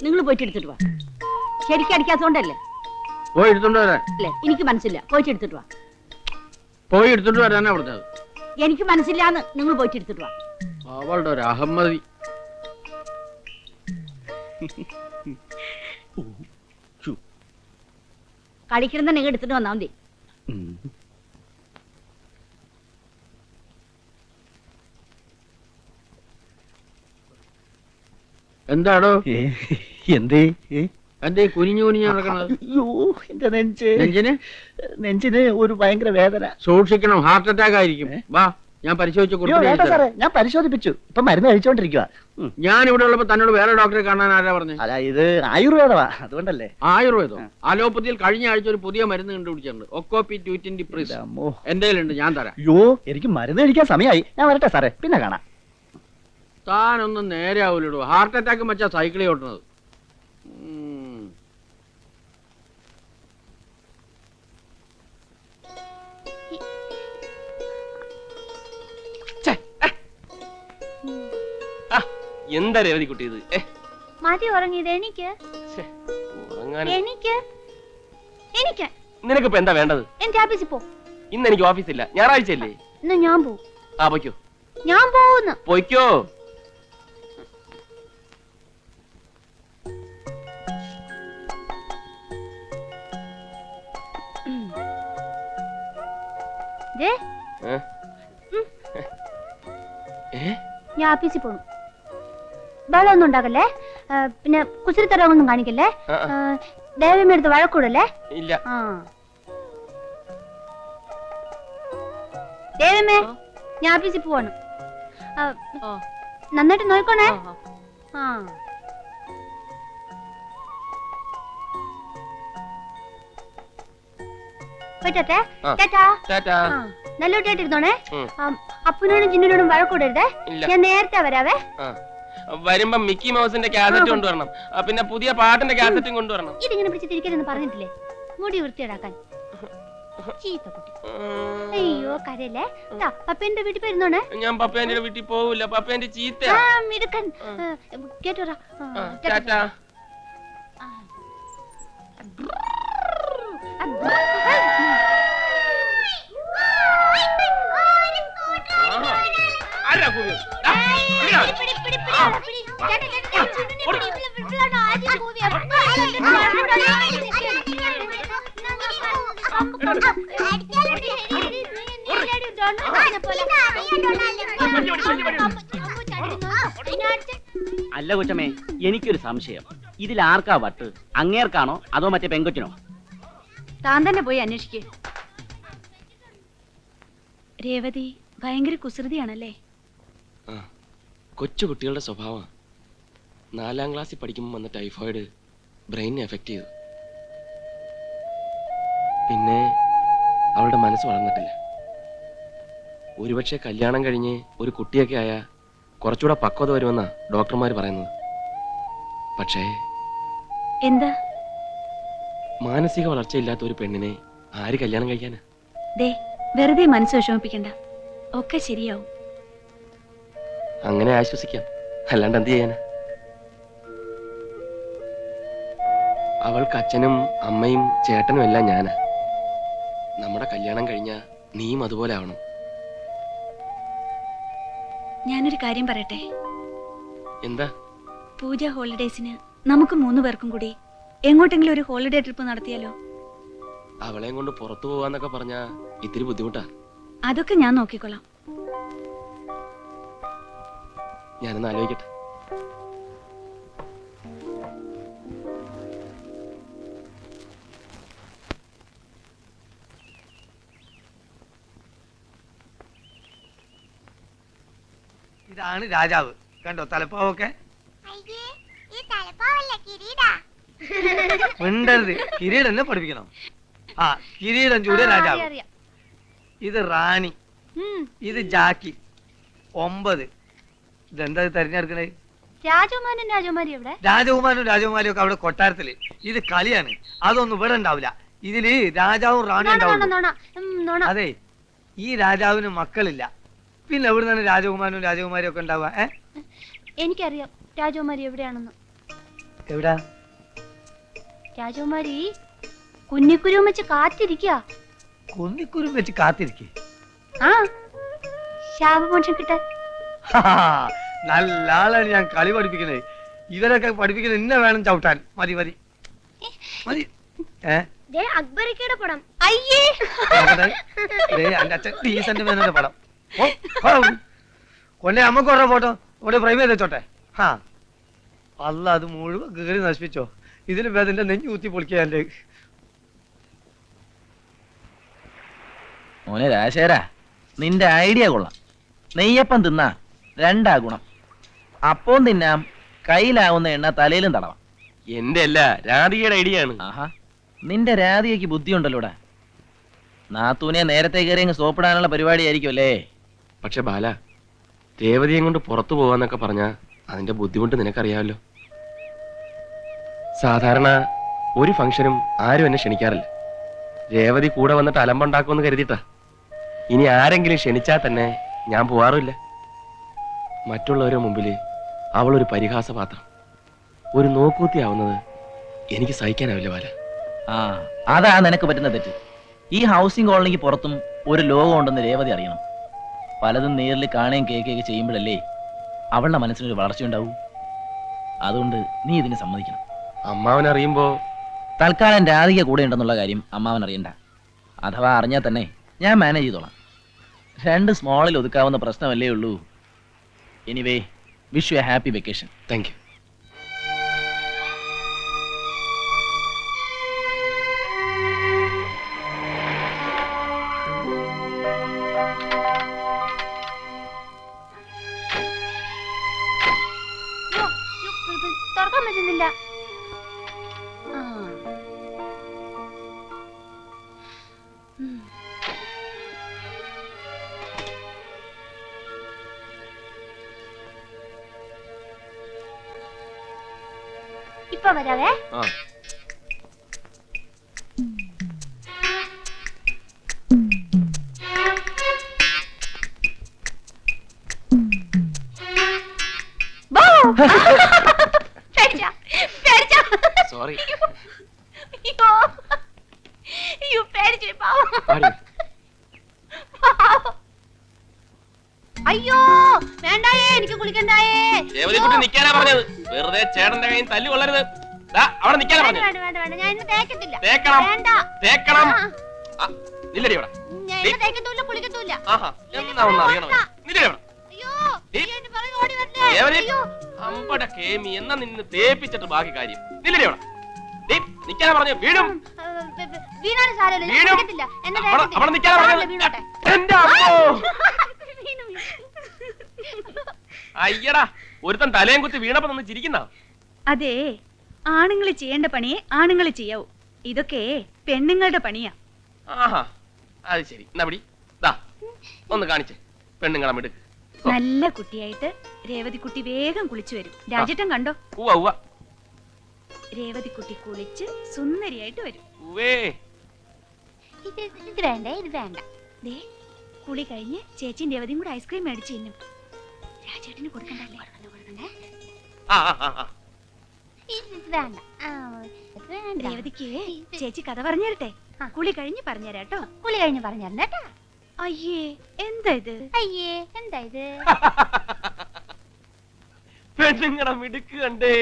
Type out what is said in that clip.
നിങ്ങൾ പോയിട്ട് എടുത്തിട്ട് വാ. ശരിക്കും അടിക്കാത്തോണ്ടല്ലേ? പോയി എടുത്തോണ്ട് വരാൻ. അല്ലേ, എനിക്ക് മനസ്സില്ല. പോയിട്ട് എടുത്തിട്ട് വാ. പോയി എടുത്തോണ്ട് വരാനാ പറഞ്ഞത്. എനിക്ക് മനസ്സില്ലാന്ന്. നിങ്ങൾ പോയിട്ട് എടുത്തിട്ട് വാ. അവളുടെ ഒരു അഹമ്മതി. കളിക്കണം നിങ്ങൾ എടുത്തിട്ട് വന്നാ മതി. എന്താടോ എന്തേ എന്തേ കുനിഞ്ഞു കുനിഞ്ഞു നടക്കണത്? അയ്യോ, എന്റെ നെഞ്ചിന് നെഞ്ചിന് ഒരു ഭയങ്കര വേദന. സൂക്ഷിക്കണം, ഹാർട്ട് അറ്റാക്ക് ആയിരിക്കും. വാ, ഞാൻ പരിശോധിച്ചു കൊടുത്തു. ഞാൻ പരിശോധിപ്പിച്ചു, ഇപ്പൊ മരുന്ന് കഴിച്ചോണ്ടിരിക്കുക. ഞാൻ ഇവിടെ ഉള്ളപ്പോ തന്നോട് വേറെ ഡോക്ടറെ കാണാൻ ആരാ പറഞ്ഞു? അല്ല, ഇത് ആയുർവേദമാ, അതുകൊണ്ടല്ലേ. ആയുർവേദം? അലോപ്പതിയിൽ കഴിഞ്ഞ ആഴ്ച ഒരു പുതിയ മരുന്ന് കണ്ടുപിടിച്ചിട്ടുണ്ട്. ഒക്കോപി 220 പ്രിസ്. എന്റെ കയ്യിലുണ്ട്, ഞാൻ തരാം. അയ്യോ, എനിക്ക് മരുന്ന് കഴിക്കാൻ സമയമായി. ഞാൻ വരട്ടെ സാറേ, പിന്നെ കാണാം. താനൊന്നും നേരെ ആവൂലോ. ഹാർട്ട് അറ്റാക്ക് വെച്ചാ സൈക്കിളിൽ ഓട്ടുന്നത്. എന്താ രേവതി കുട്ടി ഇത്? മതി ഉറങ്ങിയത്. എനിക്ക് നിനക്കിപ്പോ എന്താ വേണ്ടത്? എന്റെ ഓഫീസിൽ പോ. ഇന്ന് എനിക്ക് ഓഫീസില്ല, ഞായറാഴ്ച അല്ലേ. ഇന്ന് ഞാൻ പോവും. ആ, പൊയ്ക്കോ. ഞാൻ പോവുന്നു. പൊയ്ക്കോ. ഞാൻ ഓഫീസിൽ പോണു. ബഹളമൊന്നും ഉണ്ടാകല്ലേ, പിന്നെ കുസൃത്തരങ്ങളൊന്നും കാണിക്കല്ലേ, ദേവമ്മയെടുത്ത് വഴക്കൂടല്ലേ. ഇല്ല. ദേവമ്മേ, ഞാൻ ഓഫീസിൽ പോവാണ്. നന്നായിട്ട് നോക്കണേ. നല്ല കുട്ടിയായിട്ടിരുന്നോണേ. അപ്പനോടും ചിന്നോടും വഴക്കൂടരുതേ. ഞാൻ നേരത്തെ വരാവേ. വരുമ്പോ മിക്കി മൗസിന്റെ കാസറ്റ് കൊണ്ടുവരണം, പിന്നെ പുതിയ പാട്ടിന്റെ കാസറ്റും കൊണ്ടുവരണം. ഇതിങ്ങനെ പിടിച്ച് തിരിക്കരുതെന്ന് പറഞ്ഞിട്ടില്ലേ? മുടി വൃത്തിയിടാക്കാൻ. ചീത്ത കുട്ടി. അയ്യോ, കരയല്ലേ. പപ്പേന്റെ വീട്ടിൽ പോയിരുന്നോണേ. ഞാൻ പപ്പേന്റെ വീട്ടിൽ പോവില്ല, പപ്പേന്റെ ചീത്ത. മിടുക്കൻ. കേട്ടോടാ. അല്ല കൊച്ചമ്മേ, എനിക്കൊരു സംശയം. ഇതിൽ ആർക്കാ വട്ട്? അങ്ങേർക്കാണോ അതോ മറ്റേ പെങ്കൊച്ചിനോ? താൻ തന്നെ പോയി അന്വേഷിക്കേ. രേവതി ഭയങ്കര കുസൃതിയാണല്ലേ. കൊച്ചു കുട്ടികളുടെ സ്വഭാവം. 4ാം ക്ലാസ്സിൽ പഠിക്കുമ്പോൾ വന്ന ടൈഫോയിഡ് ബ്രെയിനിനെ എഫക്ട് ചെയ്തു. പിന്നെ അവളുടെ മനസ്സ് വളർന്നിട്ടില്ല. ഒരുപക്ഷെ കല്യാണം കഴിഞ്ഞ് ഒരു കുട്ടിയൊക്കെ ആയാൽ കുറച്ചുകൂടെ പക്വത വരുമെന്നാ ഡോക്ടർമാർ പറയുന്നത്. പക്ഷേ എന്താ, മാനസിക വളർച്ചയില്ലാത്ത ഒരു പെണ്ണിനെ ആര് കല്യാണം കഴിക്കാനാ? വെറുതെ മനസ്സ് വിഷമിപ്പിക്കണ്ട, ഒക്കെ ശരിയാവും. അങ്ങനെ ആശ്വസിക്കാം, അല്ലാണ്ട് എന്ത് ചെയ്യാനാ? അവൾക്ക് അച്ഛനും അമ്മയും ചേട്ടനും എല്ലാം ഞാനാ. നമ്മുടെ കല്യാണം കഴിഞ്ഞാ നീയും അതുപോലെ ആവണം. ഞാനൊരു കാര്യം പറയട്ടെ. എന്താ? പൂജ ഹോളിഡേസിന് നമുക്ക് 3 പേർക്കും കൂടി എങ്ങോട്ടെങ്കിലും ഒരു ഹോളിഡേ ട്രിപ്പ് നടത്തിയാലോ? അവളെയും കൊണ്ട് പുറത്തു പോവാന്നൊക്കെ പറഞ്ഞാ ഇത്തിരി ബുദ്ധിമുട്ടാ. അതൊക്കെ ഞാൻ നോക്കിക്കൊള്ളാം. ഞാനൊന്ന് ആലോചിക്കട്ടെ. ഇതാണ് രാജാവ്. കണ്ടോ തലപ്പാവൊക്കെ? മിണ്ടരുത്, കിരീടം എന്നെ പഠിപ്പിക്കണം. ആ, കിരീടം ചൂടിയ രാജാവ്. ഇത് റാണി, ഇത് ജാക്കി. 9. ഇതെന്താ തെരഞ്ഞെടുക്കണേ? രാജകുമാരനും രാജകുമാരിയും ഒക്കെ അവിടെ കൊട്ടാരത്തില്. ഇത് കളിയാണ്, അതൊന്നും ഇവിടെ ഉണ്ടാവില്ല. ഇതില് രാജാവും റാണിയും ഉണ്ടാവും. അതെ, ഈ രാജാവിന് മക്കളില്ല. പിന്നെ എവിടെ നിന്നാണ് രാജകുമാരനും രാജകുമാരിയും ഒക്കെ ഉണ്ടാവുക? എനിക്കറിയാം രാജകുമാരി എവിടെയാണെന്ന്. എവിടാ? രാജകുമാരി കുഞ്ഞിക്കുരുവും വെച്ച് കാത്തിരിക്കുക. കൊന്നിക്കുരും വെച്ച് കാത്തിരിക്കേ. ആ ശാപമോക്ഷം കിട്ടാൻ. നല്ല ആളാണ് ഞാൻ കളി പഠിപ്പിക്കുന്നത്. ഇവരൊക്കെ പഠിപ്പിക്കുന്നത് ഇന്നെ വേണം ചവിട്ടാൻ. മതി മതി മതി. അക്ബറിക്കയുടെ പടം. അയ്യേ എന്റെ അച്ഛൻ ഡീസന്റ് മേനോന്റെ പടം. കൊണ്ടേ അമ്മക്ക് ഓരോ ഫോട്ടോ ഇവിടെ ഫ്രെയിം ചെയ്ത് വെച്ചോട്ടെ. ആ അല്ല, അത് മുഴുവൻ കീറി നശിപ്പിച്ചോ. ഇതിന് ഭേദന്റെ നെഞ്ഞു കുത്തി പൊളിക്കുക എന്റെ. മോനെ രാശേരാ, നിന്റെ ഐഡിയ കൊള്ളാം. നെയ്യപ്പം തിന്നാ രണ്ടാ ഗുണം. അപ്പവും തിന്നാം, കയ്യിലാവുന്ന എണ്ണ തലയിലും തടവാം. എന്റെ അല്ല, രാധികയുടെ ഐഡിയ ആണ്. ആഹാ, നിന്റെ രാധികയ്ക്ക് ബുദ്ധിയുണ്ടല്ലോടാ. നാത്തൂനെ നേരത്തെ കയറി അങ്ങ് സോപ്പിടാനുള്ള പരിപാടിയായിരിക്കും അല്ലേ? പക്ഷെ ബാല, രേവതിയെ കൊണ്ട് പുറത്തു പോവാന്നൊക്കെ പറഞ്ഞാ അതിന്റെ ബുദ്ധിമുട്ട് നിനക്കറിയാമല്ലോ. സാധാരണ ഒരു ഫംഗ്ഷനും ആരും എന്നെ ക്ഷണിക്കാറില്ല. രേവതി കൂടെ വന്നിട്ട് അലമ്പുണ്ടാക്കുമെന്ന് കരുതിയിട്ടാ. ഇനി ആരെങ്കിലും ക്ഷണിച്ചാൽ തന്നെ ഞാൻ പോവാറില്ല. മറ്റുള്ളവരുടെ മുമ്പിൽ അവളൊരു പരിഹാസപാത്രം, ഒരു നോക്കൂത്തിയാവുന്നത് എനിക്ക് സഹിക്കാനാവില്ല ബാല. ആ, അതാ നിനക്ക് പറ്റുന്ന തെറ്റ്. ഈ ഹൗസിംഗ് കോളനിക്ക് പുറത്തും ഒരു ലോകം ഉണ്ടെന്ന് രേവതി അറിയണം. പലതും നേരിൽ കാണുകയും കേൾക്കുകയൊക്കെ ചെയ്യുമ്പോഴല്ലേ അവളുടെ മനസ്സിനൊരു വളർച്ചയുണ്ടാവൂ. അതുകൊണ്ട് നീ ഇതിന് സമ്മതിക്കണം. അമ്മാവൻ അറിയുമ്പോ തൽക്കാലം രാധിക കൂടെ ഉണ്ടെന്നുള്ള കാര്യം അമ്മാവൻ അറിയണ്ട. അഥവാ അറിഞ്ഞാൽ തന്നെ ഞാൻ മാനേജ് ചെയ്തോളാം. 2 സ്മോളിൽ ഒതുക്കാവുന്ന പ്രശ്നമല്ലേ ഉള്ളൂ. Anyway, wish you A happy vacation. Thank you. തുറക്കാൻ പറ്റുന്നില്ല. ആ. ഇപ്പൊ വരാവേ. ആ സോറി. അയ്യോ വേണ്ടായേ, എനിക്ക് കുളിക്കണ്ടായേ. രേവതിക്കുട്ടി നിക്കാനാ പറഞ്ഞത്. വെറുതെ ചേട്ടന്റെ കയ്യിൽ തല്ലു കൊള്ളരുത്. അവിടെ നിക്കാനാ വേണ്ട പറഞ്ഞത്. വേണ്ട വേണ്ട, ഞാൻ ഇന്ന് തേക്കത്തില്ല. തേക്കണം. വേണ്ട. തേക്കണം. നില്ലടി ഇവിടെ. ഞാൻ ഇന്ന് തേക്കത്തുമില്ല, കുളിക്കത്തുമില്ല. ആഹാ, എന്നാ ഒന്ന് അറിയണം. നില്ലടി ഇവിടെ. അയ്യോ എന്റെ പുറകെ ഓടി വരല്ലേ. രേവതി, അയ്യോ അമ്പടെ കേമി എന്നാ നിന്ന് തേപ്പിച്ചിട്ട് ബാക്കി കാര്യം. നില്ലടി ഇവിടെ. നിക്കാനാ പറഞ്ഞു. വീടും വീണാലും സാരമില്ല, ഞാൻ വീണു. കുളിക്കത്തില്ല. എന്നെ അവിടെ നിക്കാനാ പറഞ്ഞത്. വീണോട്ടെ. എന്റെ അമ്മോ. വീണു, വീണു. അയ്യടാ, ഒരുത്തൻ തലയും കുത്തി വീണപ്പോ നിന്ന് ചിരിക്കുന്ന. അതെ, ആണുങ്ങൾ ചെയ്യേണ്ട പണിയെ ആണുങ്ങൾ ചെയ്യാവൂ. ഇതൊക്കെ പെണ്ണുങ്ങളുടെ പണിയാ. ആഹാ, അത് ശരി. എന്നാ പിടി. ദാ ഒന്ന് കാണിച്ചേ പെണ്ണുങ്ങളെ മിടുക്ക്. നല്ല കുട്ടിയായിട്ട് രേവതിക്കുട്ടി വേഗം കുളിച്ചു വരും. രാജേട്ടൻ കണ്ടോ? ഉവ്വ ഉവ്വ. രേവതിക്കുട്ടി കുളിച്ച് സുന്ദരിയായിട്ട് വരും. ഉവ്വേ. ഇത് വേണ്ട, ഇത് വേണ്ട. ദേ, കുളി കഴിഞ്ഞ് ചേച്ചിയും രേവതിയും കൂടെ ഐസ്ക്രീം മേടിച്ചു തിന്നും. രാജേട്ടന് കൊടുക്കണ്ടല്ലേ? കൊടുക്കണ്ടേ? ആ ആ ആ, ആ. ഇത് വേണ്ട. ഇത് വേണ്ട. രേവതിക്ക് ചേച്ചി കഥ പറഞ്ഞു തരട്ടെ? കുളി കഴിഞ്ഞ് പറഞ്ഞുതരാട്ടോ. കുളി കഴിഞ്ഞ് പറഞ്ഞു കേട്ടാ. അയ്യേ, എന്താ ഇത്? അയ്യേ എന്താ ഇത്? പെണ്ണുങ്ങളെ മിടുക്ക് കണ്ടേ.